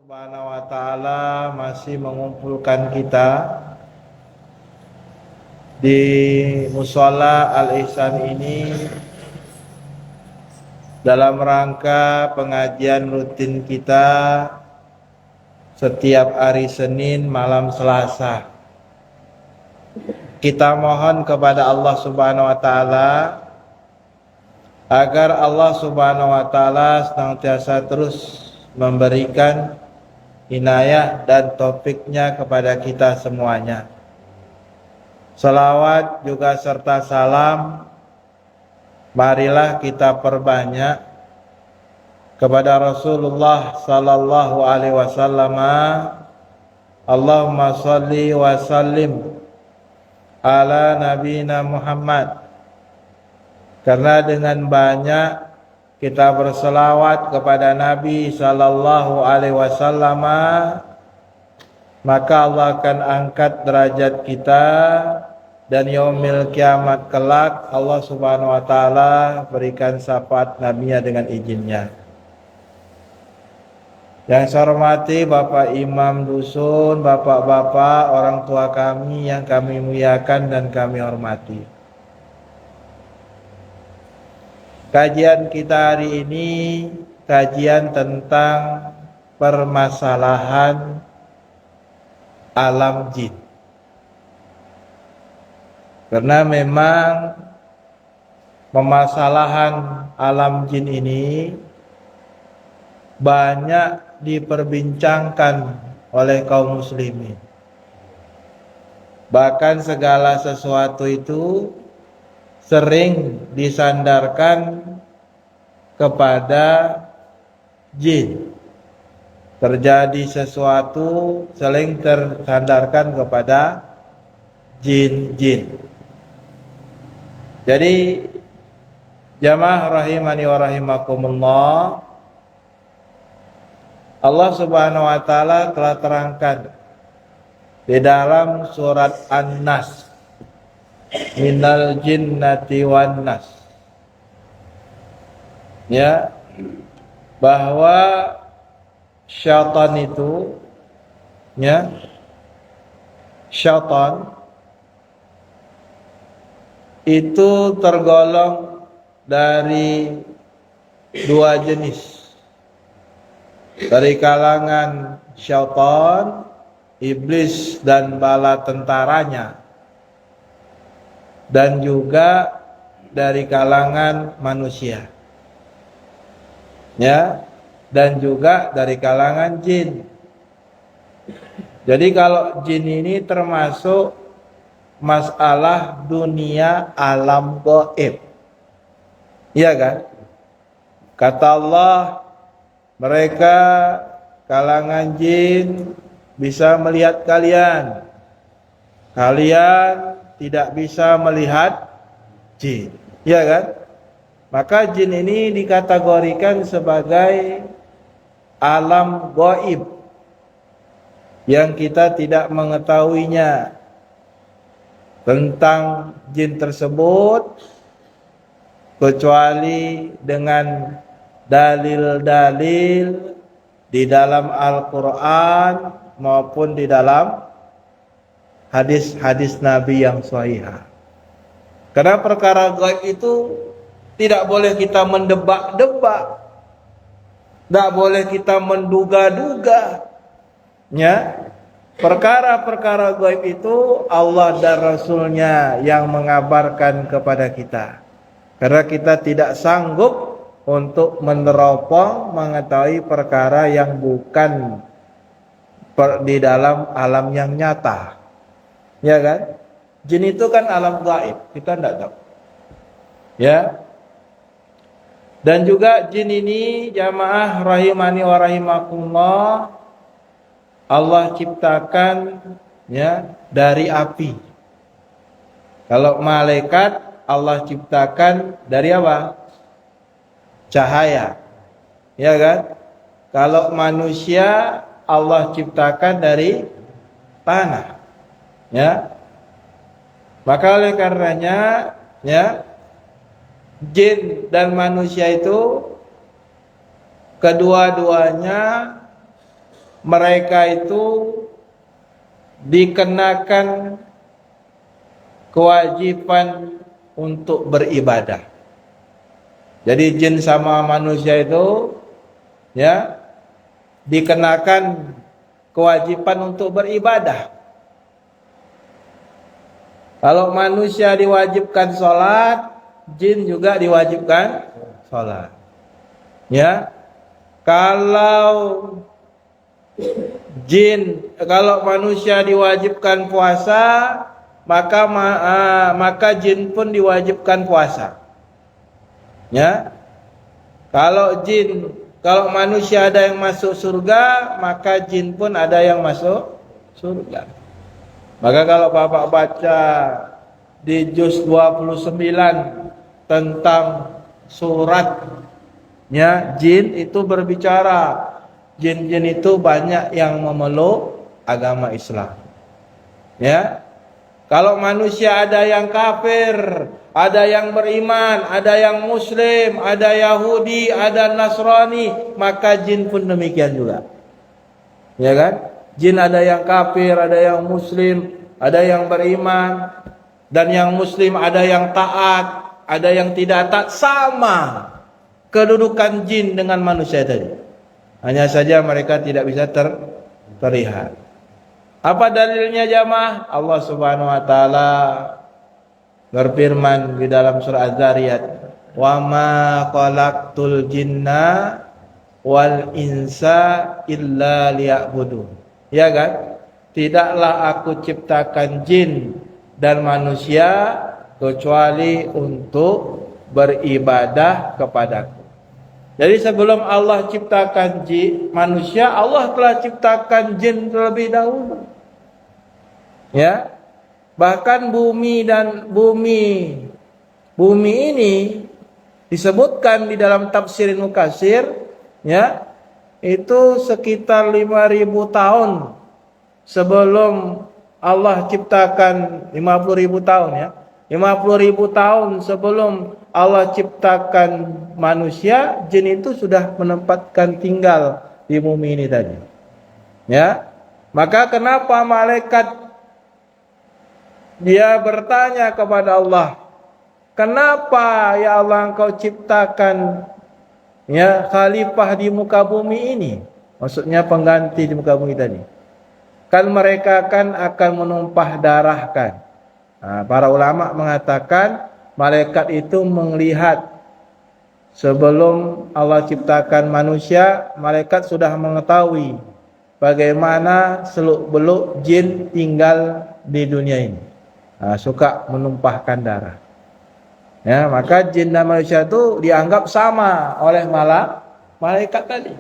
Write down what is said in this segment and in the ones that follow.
Subhanahu wa ta'ala masih mengumpulkan kita di Mushola Al-Ihsan ini dalam rangka pengajian rutin kita setiap hari Senin malam Selasa. Kita mohon kepada Allah Subhanahu wa ta'ala agar Allah Subhanahu wa ta'ala senantiasa terus memberikan inayah dan taufiknya kepada kita semuanya. Salawat juga serta salam marilah kita perbanyak kepada Rasulullah sallallahu alaihi wasallam. Allahumma shalli wa sallim ala nabiyina Muhammad. Karena dengan banyak kita berselawat kepada Nabi sallallahu alaihi wasallam, maka Allah akan angkat derajat kita dan yaumil kiamat kelak Allah Subhanahu wa taala berikan syafaat nabinya dengan izinnya. Yang saya hormati Bapak Imam Dusun, Bapak-bapak, orang tua kami yang kami muliakan dan kami hormati. Kajian kita hari ini kajian tentang permasalahan alam jin. Karena memang permasalahan alam jin ini banyak diperbincangkan oleh kaum muslimin. Bahkan segala sesuatu itu sering disandarkan kepada jin. Terjadi sesuatu sering tersandarkan kepada jin-jin. Jadi jamaah rahimani wa rahimakumullah, Allah Subhanahu wa taala telah terangkan di dalam surat An-Nas, minal jinnati wan nas, ya, bahwa syaitan itu, ya, syaitan itu tergolong dari dua jenis, dari kalangan syaitan, iblis dan bala tentaranya, dan juga dari kalangan manusia, ya, dan juga dari kalangan jin. Jadi kalau jin ini termasuk masalah dunia alam gaib, iya kan? Kata Allah, mereka kalangan jin bisa melihat kalian, kalian tidak bisa melihat jin, iya kan? Maka jin ini dikategorikan sebagai alam gaib yang kita tidak mengetahuinya tentang jin tersebut kecuali dengan dalil-dalil di dalam Al-Quran maupun di dalam hadis-hadis Nabi yang sahih. Karena perkara gaib itu tidak boleh kita mendebak-debak, tidak boleh kita menduga-duga, ya. Perkara-perkara gaib itu Allah dan Rasulnya yang mengabarkan kepada kita. Karena kita tidak sanggup untuk meneropong mengetahui perkara yang bukan di dalam alam yang nyata, ya kan? Jin itu kan alam gaib, kita tidak tahu, ya. Dan juga jin ini jamaah rahimani wa rahimakumullah, Allah ciptakan, ya, dari api. Kalau malaikat Allah ciptakan dari apa? Cahaya, ya kan? Kalau manusia Allah ciptakan dari tanah, ya. Maka oleh karenanya, ya, jin dan manusia itu kedua-duanya mereka itu dikenakan kewajiban untuk beribadah. Jadi jin sama manusia itu ya dikenakan kewajiban untuk beribadah. Kalau manusia diwajibkan sholat, jin juga diwajibkan sholat. Ya, kalau manusia diwajibkan puasa, maka jin pun diwajibkan puasa. Ya, kalau manusia ada yang masuk surga, maka jin pun ada yang masuk surga. Maka kalau Bapak baca di juz 29 tentang suratnya jin itu berbicara, jin-jin itu banyak yang memeluk agama Islam. Ya. Kalau manusia ada yang kafir, ada yang beriman, ada yang muslim, ada Yahudi, ada Nasrani, maka jin pun demikian juga. Ya kan? Jin ada yang kafir, ada yang muslim, ada yang beriman, dan yang muslim ada yang taat, ada yang tidak taat, sama kedudukan jin dengan manusia tadi. Hanya saja mereka tidak bisa terlihat. Apa dalilnya jamaah? Allah Subhanahu wa taala berfirman di dalam surah Az-Zariyat, "Wa ma khalaqtul jinna wal insa illa liya'budun." Ya kan? Tidaklah aku ciptakan jin dan manusia kecuali untuk beribadah kepadaku. Jadi sebelum Allah ciptakan jin, manusia, Allah telah ciptakan jin terlebih dahulu. Ya. Bahkan bumi ini disebutkan di dalam tafsir Ibnu Katsir, ya, itu sekitar 5.000 tahun sebelum Allah ciptakan, 50.000 tahun ya. 50.000 tahun sebelum Allah ciptakan manusia, jin itu sudah menempatkan tinggal di bumi ini tadi. Ya. Maka kenapa malaikat dia bertanya kepada Allah, "Kenapa ya Allah engkau ciptakan ya khalifah di muka bumi ini?" Maksudnya pengganti di muka bumi tadi. Kan mereka kan akan menumpah darahkan. Nah, para ulama mengatakan malaikat itu melihat sebelum Allah ciptakan manusia, malaikat sudah mengetahui bagaimana seluk-beluk jin tinggal di dunia ini. Nah, suka menumpahkan darah. Ya, maka jin dan manusia itu dianggap sama oleh malaikat tadi.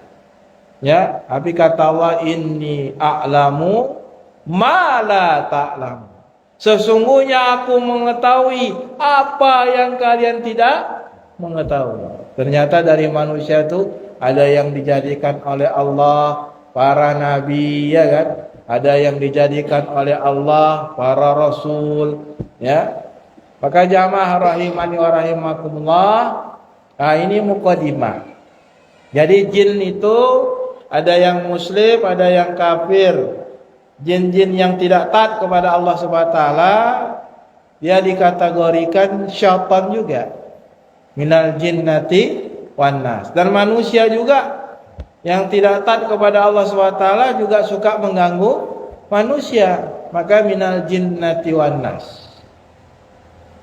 Ya, tapi kata Allah, "Inni a'lamu ma la ta'lamu." Sesungguhnya aku mengetahui apa yang kalian tidak mengetahui. Ternyata dari manusia itu ada yang dijadikan oleh Allah para nabi, ya kan? Ada yang dijadikan oleh Allah para rasul, ya. Maka jamaah rahimani wa rahimakumullah, nah ini mukadimah. Jadi jin itu ada yang muslim, ada yang kafir. Jin-jin yang tidak taat kepada Allah Subhanahu wa taala dia dikategorikan syaitan juga. Minal jinnati wan nas. Dan manusia juga yang tidak taat kepada Allah SWT juga suka mengganggu manusia, maka minal jinnati wan nas.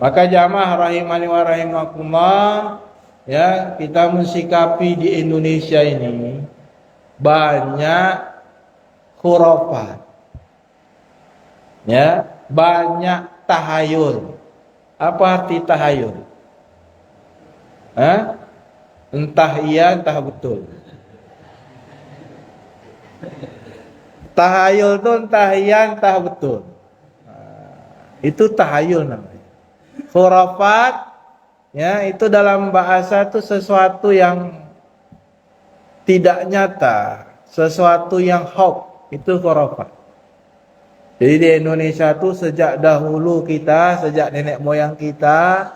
Maka jamaah rahimani wa rahimakumullah, ya, kita mensikapi di Indonesia ini banyak khurafat, ya, banyak tahayul. Apa arti tahayul? Entah iya entah betul. Tahayul itu entah iya entah betul. Itu tahayul namanya. Khurafat, ya, itu dalam bahasa itu sesuatu yang tidak nyata, sesuatu yang hoax, itu khurafat. Jadi di Indonesia itu sejak dahulu kita, sejak nenek moyang kita,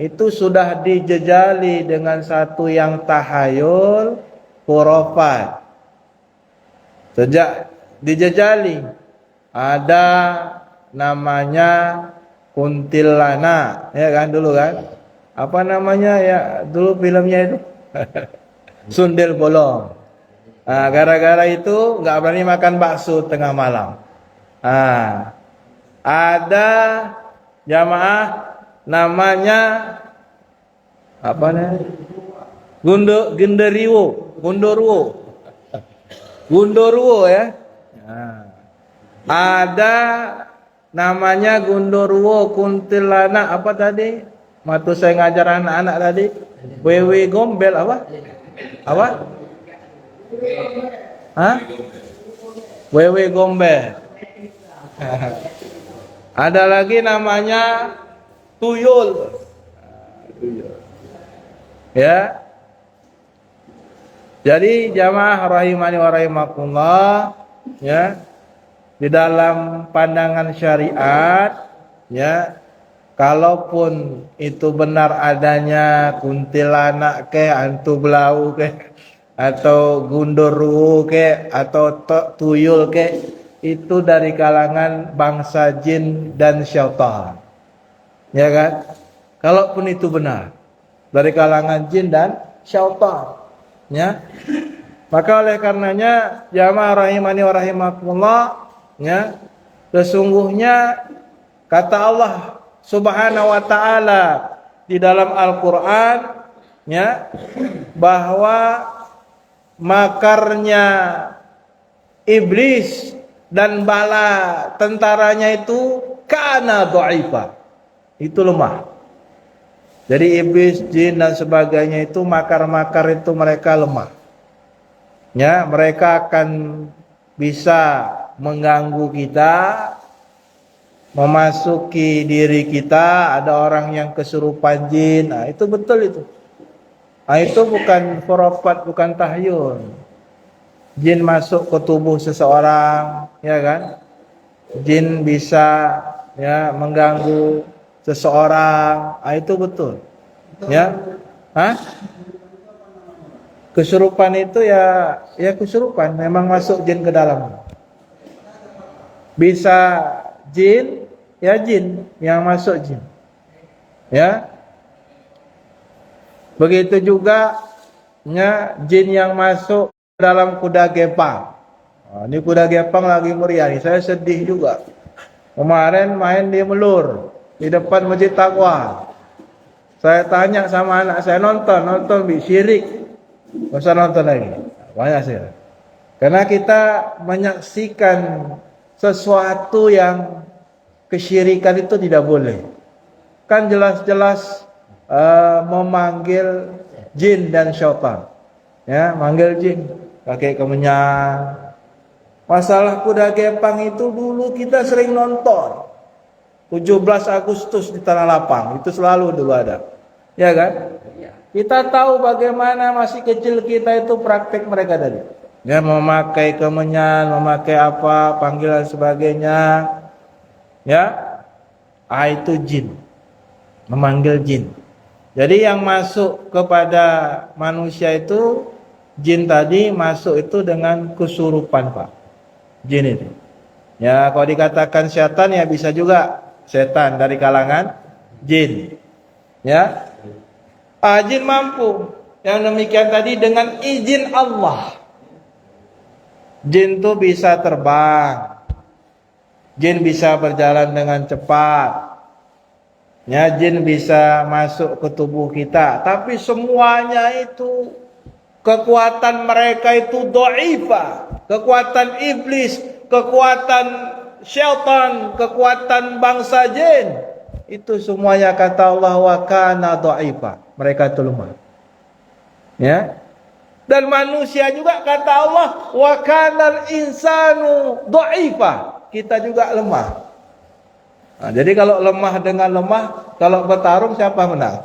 itu sudah dijejali dengan satu yang tahayul, khurafat. Sejak dijajali ada namanya kuntilanak, ya kan dulu kan? Apa namanya ya dulu filmnya itu? Sundel bolong. Gara-gara itu nggak berani makan bakso tengah malam. Ada jamaah namanya apa nih? Gundurwo ya. Ada namanya Gundurwo, kuntilanak apa tadi? Waktu saya ngajar anak-anak tadi, wewe gombel apa? Apa? Wewe gombel. Ada lagi namanya tuyul. Ya. Jadi jamaah rahimani wa rahimakumullah, ya. Di dalam pandangan syariat, ya, kalaupun itu benar adanya kuntilanak ke, hantu belau ke, atau gundurwo ke, atau tuyul ke, itu dari kalangan bangsa jin dan syaitan. Ya kan? Kalaupun itu benar dari kalangan jin dan syaitan, ya. Maka oleh karenanya jamaah rahimani wa rahimakumullah, ya, sesungguhnya kata Allah Subhanahu wa taala di dalam Al-Qur'an, ya, bahwa makarnya iblis dan bala tentaranya itu kana dha'ifa. Itu lemah. Jadi iblis, jin dan sebagainya itu makar-makar itu mereka lemah. Ya, mereka akan bisa mengganggu kita, memasuki diri kita. Ada orang yang kesurupan jin, itu betul itu. Itu bukan khurafat, bukan tahyul. Jin masuk ke tubuh seseorang, ya kan? Jin bisa, ya, mengganggu seseorang, itu betul. Ya, kesurupan itu ya kesurupan, memang masuk jin ke dalam. Bisa jin, ya jin yang masuk jin. Ya. Begitu juga, ya, jin yang masuk dalam kuda gepang. Ini kuda gepang lagi meriah nih, saya sedih juga. Kemarin main di Melur, di depan Masjid Taqwa. Saya tanya sama anak saya, nonton syirik. Gak usah nonton lagi. Banyak sih. Karena kita menyaksikan sesuatu yang kesyirikan itu tidak boleh. Kan jelas-jelas memanggil jin dan syaitan. Ya, manggil jin, pakai kemenyan. Masalah kuda gepang itu dulu kita sering nonton. 17 Agustus di Tanah Lapang, itu selalu dulu ada. Ya kan? Kita tahu bagaimana masih kecil kita itu praktek mereka tadi. Ya, memakai kemenyan, memakai apa, panggilan sebagainya. Ya. Itu jin. Memanggil jin. Jadi yang masuk kepada manusia itu, jin tadi masuk itu dengan kesurupan, Pak. Jin itu. Ya, kalau dikatakan setan ya bisa juga setan dari kalangan jin. Ya. Jin mampu. Yang demikian tadi dengan izin Allah. Jin itu bisa terbang. Jin bisa berjalan dengan cepat. Ya, jin bisa masuk ke tubuh kita, tapi semuanya itu kekuatan mereka itu dhaifah. Kekuatan iblis, kekuatan syaitan, kekuatan bangsa jin, itu semuanya kata Allah wa kana dhaifah. Mereka itu lemah. Ya. Dan manusia juga kata Allah wa kanal insanu dhaifah. Kita juga lemah. Jadi kalau lemah dengan lemah, kalau bertarung siapa menang?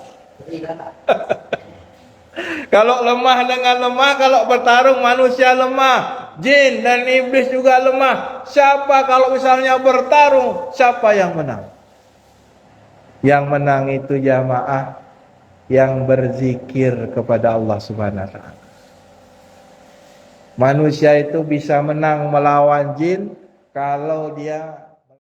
Kalau lemah dengan lemah, kalau bertarung manusia lemah, jin dan iblis juga lemah. Siapa kalau misalnya bertarung, siapa yang menang? Yang menang itu jamaah yang berzikir kepada Allah Subhanahu wa taala. Manusia itu bisa menang melawan jin kalau dia